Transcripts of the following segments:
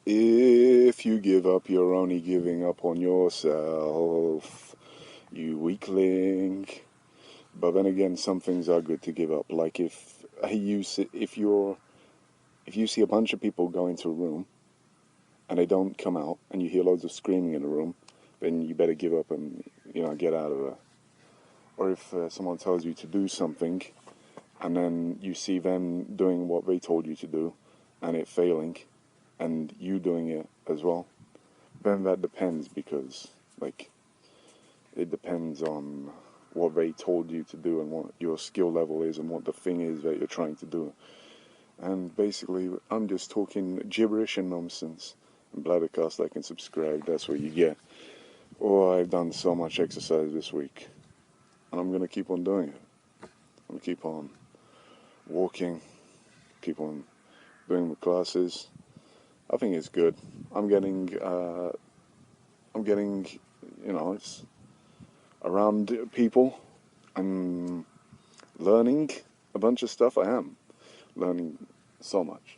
If you give up, you're only giving up on yourself, you weakling. But then again, some things are good to give up. Like if you see a bunch of people go into a room and they don't come out, and you hear loads of screaming in the room, then you better give up and get out of there. Or if someone tells you to do something, and then you see them doing what they told you to do, and it failing, and you doing it as well, then that depends, because it depends on what they told you to do and what your skill level is and what the thing is that you're trying to do. And basically, I'm just talking gibberish and nonsense. And Bladdercast, like and subscribe, that's what you get. Oh, I've done so much exercise this week, and I'm going to keep on doing it. I'm going to keep on walking, keep on doing my classes. I think it's good. I'm getting, it's around people. I'm learning a bunch of stuff. I am learning so much.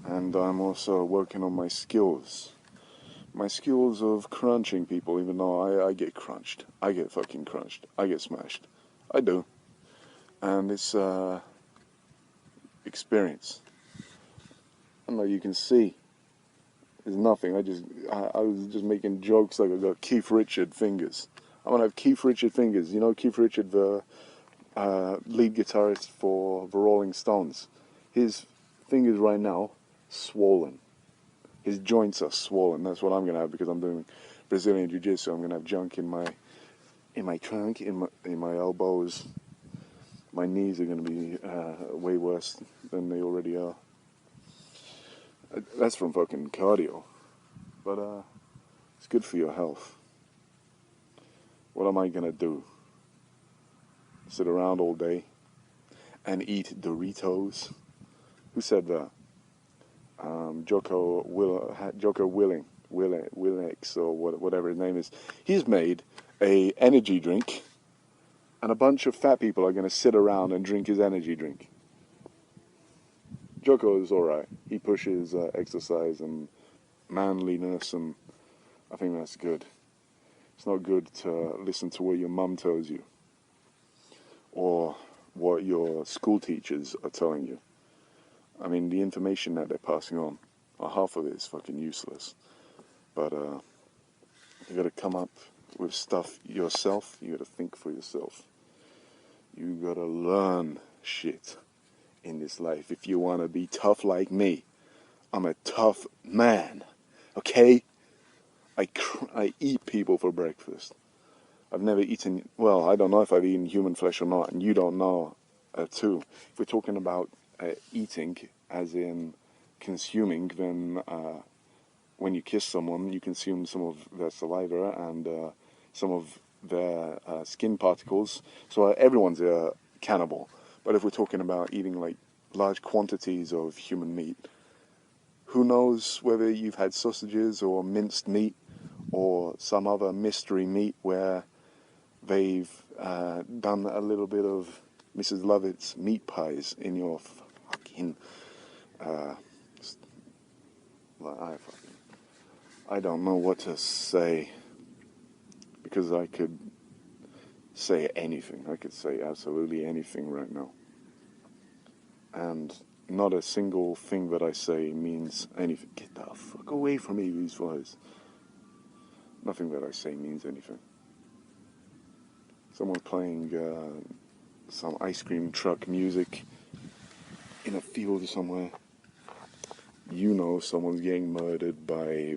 And I'm also working on my skills. My skills of crunching people, even though I get crunched. I get fucking crunched. I get smashed. I do. And it's experience. I don't know, you can see. There's nothing. I was just making jokes like I got Keith Richard fingers. I'm gonna have Keith Richard fingers. You know Keith Richard, the lead guitarist for the Rolling Stones. His fingers right now swollen. His joints are swollen. That's what I'm gonna have because I'm doing Brazilian Jiu-Jitsu. I'm gonna have junk in my trunk, in my elbows. My knees are gonna be way worse than they already are. That's from fucking cardio, but it's good for your health. What am I gonna do? Sit around all day and eat Doritos? Who said that? Jocko Willix, or whatever his name is. He's made a energy drink, and a bunch of fat people are gonna sit around and drink his energy drink. Jocko is alright. He pushes exercise and manliness, and I think that's good. It's not good to listen to what your mum tells you or what your school teachers are telling you. I mean, the information that they're passing on, half of it is fucking useless. But you gotta come up with stuff yourself. You gotta think for yourself. You gotta learn shit in this life if you want to be tough like me. I'm a tough man, okay? I eat people for breakfast. I've never eaten, well, I don't know if I've eaten human flesh or not, and you don't know too. If we're talking about eating, as in consuming, then when you kiss someone, you consume some of their saliva and some of their skin particles. So everyone's a cannibal. But if we're talking about eating like large quantities of human meat, who knows whether you've had sausages or minced meat or some other mystery meat where they've done a little bit of Mrs. Lovett's meat pies in your fucking... I don't know what to say, because I could say anything. I could say absolutely anything right now. And not a single thing that I say means anything. Get the fuck away from me, these flies. Nothing that I say means anything. Someone playing some ice cream truck music in a field somewhere. You know someone's getting murdered by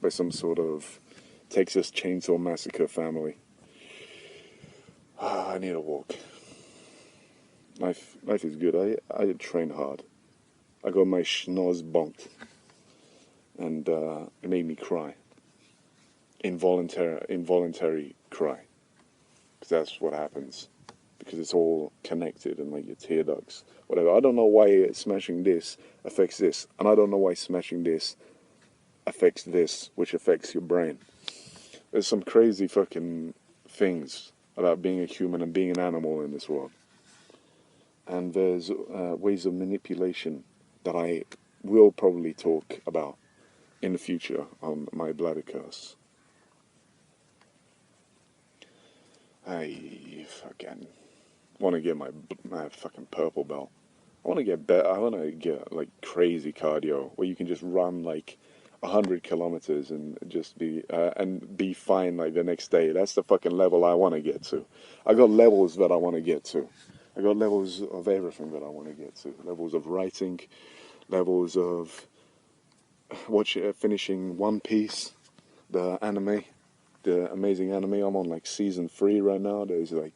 by some sort of Texas Chainsaw Massacre family. I need a walk. Life is good. I train hard. I got my schnoz bonked, and it made me cry. Involuntary cry, because that's what happens. Because it's all connected, and like your tear ducts, whatever. I don't know why smashing this affects this, and I don't know why smashing this affects this, which affects your brain. There's some crazy fucking things about being a human and being an animal in this world. And there's ways of manipulation that I will probably talk about in the future on my bladder curse. I fucking want to get my fucking purple belt. I want to get better. I want to get like crazy cardio where you can just run like 100 kilometers and just be fine like the next day. That's the fucking level I want to get to. I got levels that I want to get to. I got levels of everything that I want to get to. Levels of writing, levels of finishing One Piece, the anime, the amazing anime. I'm on like season 3 right now. There's like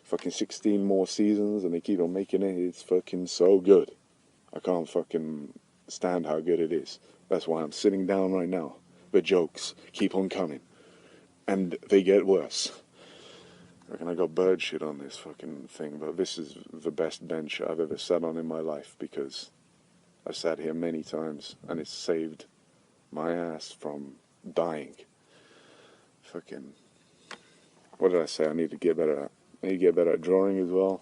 fucking 16 more seasons and they keep on making it. It's fucking so good. I can't fucking stand how good it is. That's why I'm sitting down right now. The jokes keep on coming. And they get worse. I reckon I got bird shit on this fucking thing, but this is the best bench I've ever sat on in my life because I've sat here many times and it's saved my ass from dying. Fucking, what did I say? I need to get better at. I need to get better at drawing as well.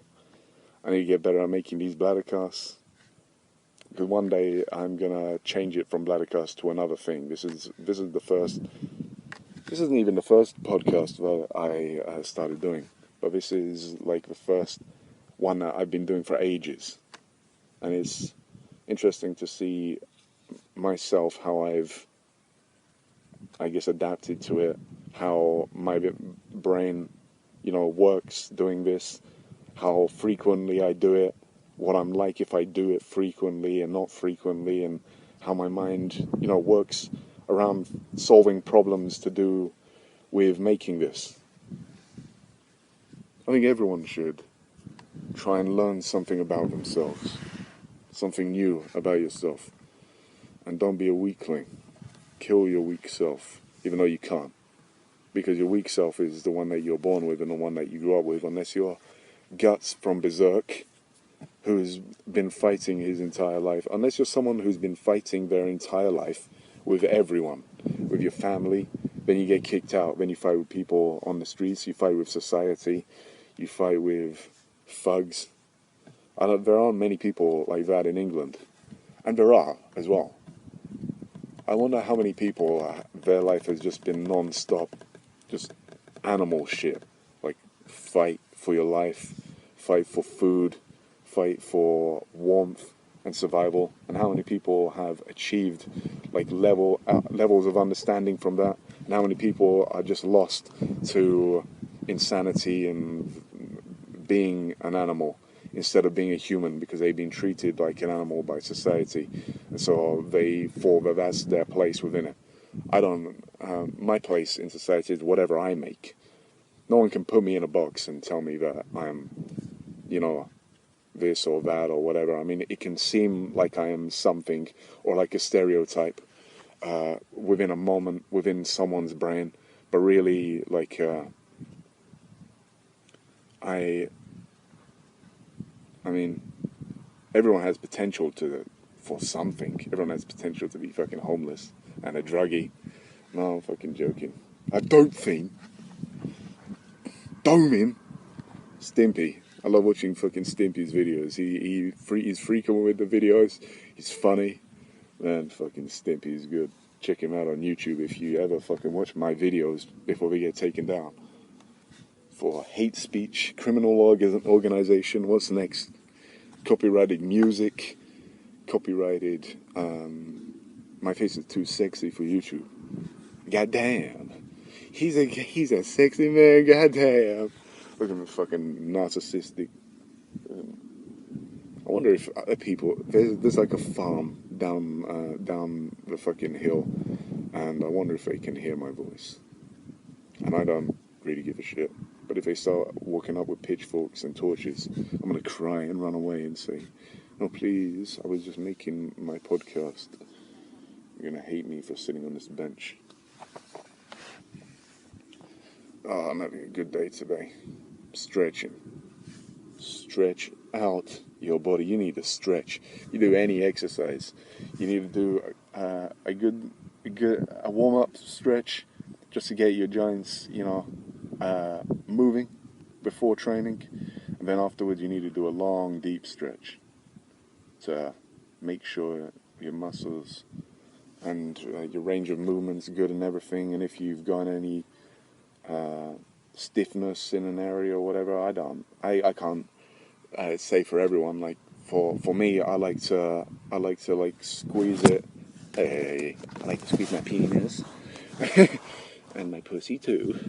I need to get better at making these bladder casts. Because one day I'm gonna change it from bladder cast to another thing. This is the first. This isn't even the first podcast that I started doing, but this is like the first one that I've been doing for ages, and it's interesting to see myself how I've, I guess, adapted to it, how my brain, works doing this, how frequently I do it, what I'm like if I do it frequently and not frequently, and how my mind, works around solving problems to do with making this. I think everyone should try and learn something about themselves, something new about yourself, and don't be a weakling. Kill your weak self, even though you can't, because your weak self is the one that you're born with and the one that you grew up with, unless you're Guts from Berserk, who's been fighting his entire life, unless you're someone who's been fighting their entire life with everyone, with your family, then you get kicked out, then you fight with people on the streets, you fight with society, you fight with thugs. There aren't many people like that in England, and there are as well. I wonder how many people, their life has just been non-stop, just animal shit, like fight for your life, fight for food, fight for warmth and survival, and how many people have achieved like levels of understanding from that, and how many people are just lost to insanity and being an animal instead of being a human because they've been treated like an animal by society, and so they feel that that's their place within it. My place in society is whatever I make. No one can put me in a box and tell me that I'm, this or that or whatever. I mean, it can seem like I am something or like a stereotype within a moment, within someone's brain, but really, like, I mean, everyone has potential for something. Everyone has potential to be fucking homeless and a druggie. No, I'm fucking joking. I don't think. Doming Stimpy. I love watching fucking Stimpy's videos. He's freaking with the videos. He's funny. Man, fucking Stimpy's good. Check him out on YouTube if you ever fucking watch my videos before they get taken down. For hate speech, criminal organization, what's next? Copyrighted music, copyrighted, my face is too sexy for YouTube. Goddamn. He's a sexy man, goddamn. Look at him fucking narcissistic. I wonder if people, there's like a farm down the fucking hill, and I wonder if they can hear my voice. And I don't really give a shit. But if they start walking up with pitchforks and torches, I'm gonna cry and run away and say, "No, please, I was just making my podcast. You're gonna hate me for sitting on this bench." Oh, I'm having a good day today. Stretching. Stretch out your body. You need to stretch. You do any exercise. You need to do a good warm-up stretch just to get your joints, moving before training. And then afterwards you need to do a long, deep stretch to make sure your muscles, and your range of movement's good and everything. And if you've got any stiffness in an area or whatever, I can't say for everyone. Like for me, I like to like squeeze it. Hey, I like to squeeze my penis and my pussy too,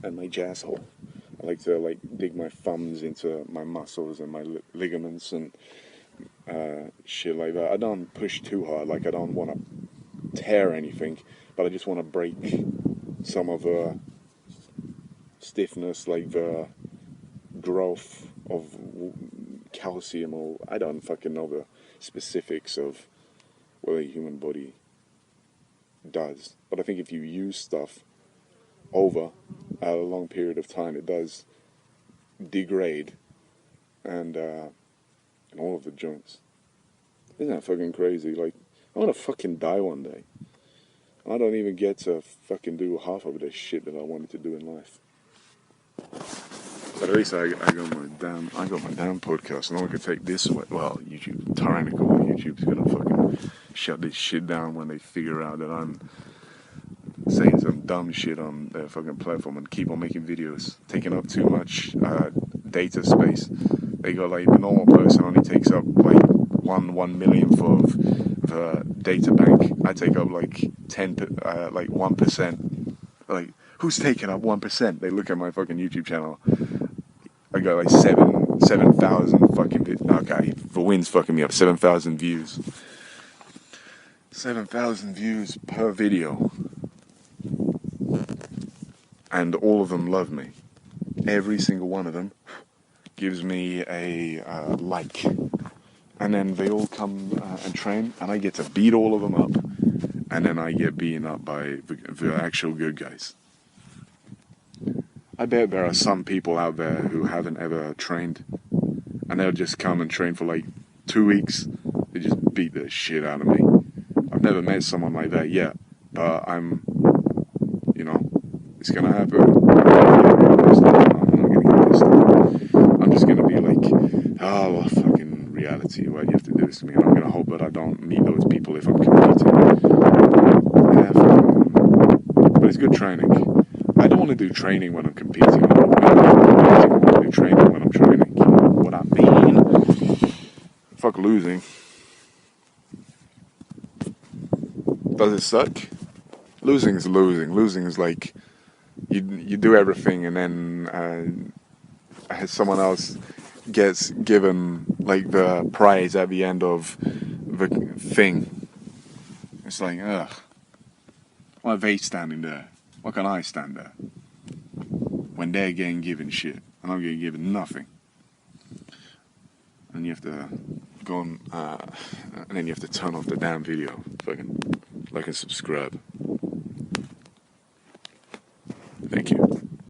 and my jasshole. I like to like dig my thumbs into my muscles and my ligaments and shit like that. I don't push too hard. Like I don't want to tear anything, but I just want to break some of the stiffness, like the growth of calcium, or I don't fucking know the specifics of what a human body does. But I think if you use stuff over a long period of time, it does degrade and all of the joints. Isn't that fucking crazy? Like, I want to fucking die one day. I don't even get to fucking do half of the shit that I wanted to do in life. But at least I got my damn podcast. No one can take this away. Well, YouTube, tyrannical. YouTube's gonna fucking shut this shit down when they figure out that I'm saying some dumb shit on their fucking platform and keep on making videos, taking up too much data space. They got like the normal person only takes up like 1 millionth of the data bank. I take up like 1%. Like, who's taking up 1%? They look at my fucking YouTube channel. I got like 7,000 fucking okay, the wind's fucking me up. 7,000 views. 7,000 views per video. And all of them love me. Every single one of them gives me a like. And then they all come and train, and I get to beat all of them up. And then I get beaten up by the actual good guys. I bet there are some people out there who haven't ever trained, and they'll just come and train for like 2 weeks. They just beat the shit out of me. I've never met someone like that yet, but it's gonna happen. I'm not gonna get pissed off. I'm just gonna be like, oh, well, fucking reality, why do you have to do this to me? And I'm gonna hope that I don't meet those people if I'm competing. Yeah, but it's good training. I don't want to do training when I'm competing. I want to do training when I'm training. You know what I mean? Fuck losing. Does it suck? Losing is losing. Losing is like you do everything and then someone else gets given like the prize at the end of the thing. It's like, ugh. Why are they standing there? Why can't I stand there? When they're getting given shit and I'm getting given nothing. And you have to go on, and then you have to turn off the damn video. Fucking like and subscribe. Thank you.